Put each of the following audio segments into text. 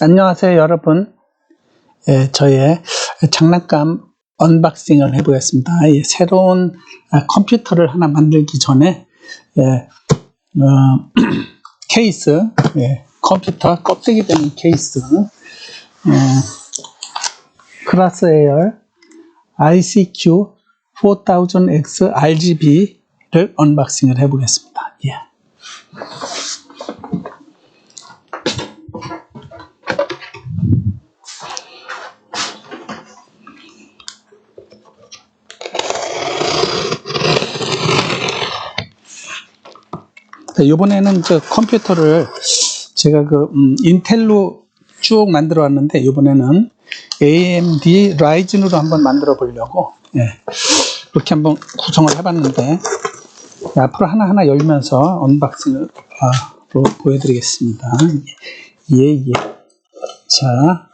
안녕하세요 여러분. 저의 장난감 언박싱을 해보겠습니다. 새로운 컴퓨터를 하나 만들기 전에 케이스, 컴퓨터 껍데기 되는 케이스, 크라스에어 ICQ 4000X RGB를 언박싱을 해보겠습니다. 이번에는 저 컴퓨터를 제가 인텔로 쭉 만들어 왔는데, 이번에는 AMD 라이젠으로 한번 만들어 보려고 이렇게 한번 구성을 해봤는데, 앞으로 하나하나 열면서 언박싱으로 보여드리겠습니다. 자,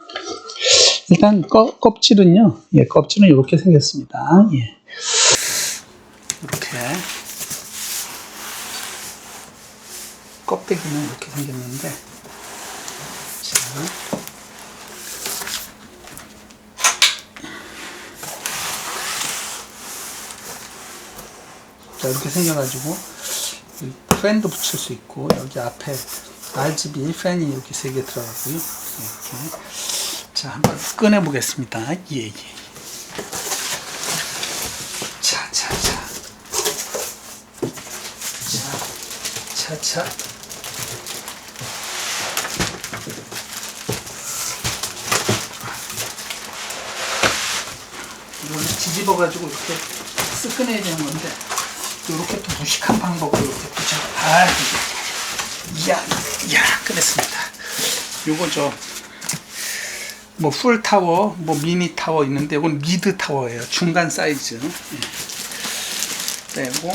일단 껍질은요, 껍질은 이렇게 생겼습니다. 이렇게 껍데기는 이렇게 생겼는데, 자, 이렇게 생겨가지고 팬도 붙일 수 있고, 여기 앞에 RGB 팬이 이렇게 3개 들어가고요. 이렇게. 자, 한번 꺼내 보겠습니다. 자. 이걸 뒤집어가지고 이렇게 쓱 꺼내야 되는 건데, 이렇게 또 무식한 방법으로 이렇게 붙여. 꺼냈습니다. 요거 뭐 풀 타워, 뭐 미니 타워 있는데, 이건 미드 타워예요. 중간 사이즈. 빼고.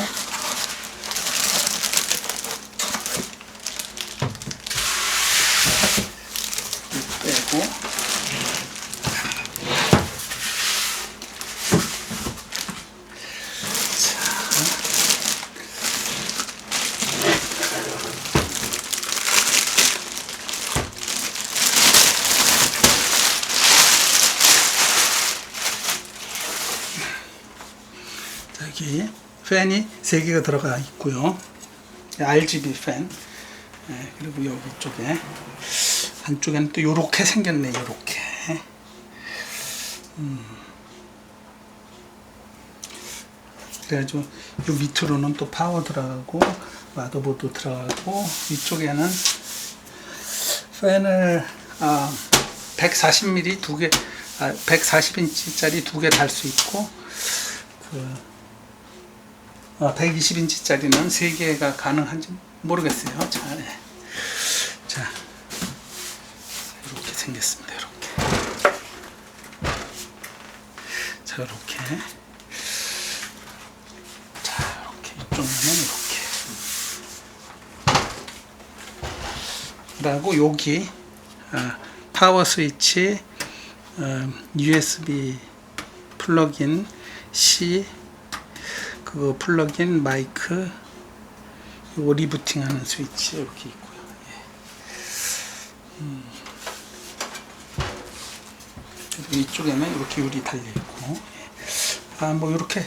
여기 팬이 3개가 들어가 있고요. RGB 팬. 그리고 여기 쪽에 안쪽에는 또 요렇게 생겼네. 요렇게. 그래가지고 요 밑으로는 또 파워 들어가고 마더보드 들어가고, 위쪽에는 팬을 140mm 2개, 140인치짜리 2개 달 수 있고, 120인치짜리는 3개가 가능한지 모르겠어요. 자, 이렇게 생겼습니다. 이렇게. 자, 이렇게. 이쪽면은 이렇게. 그리고 여기 파워 스위치, USB 플러그인 C, 그거 플러그인 마이크, 요거 리부팅하는 스위치 이렇게 있고요. 그리고 이쪽에는 이렇게 유리 달려 있고, 뭐 이렇게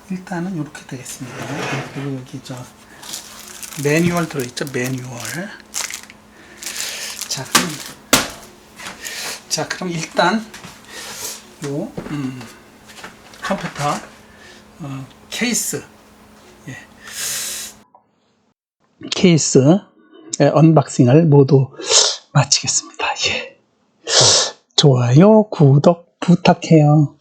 일단은 이렇게 되겠습니다. 그리고 여기 매뉴얼 들어있죠. 매뉴얼. 그럼 일단 요 컴퓨터 케이스 언박싱을 모두 마치겠습니다. 좋아요, 구독 부탁해요.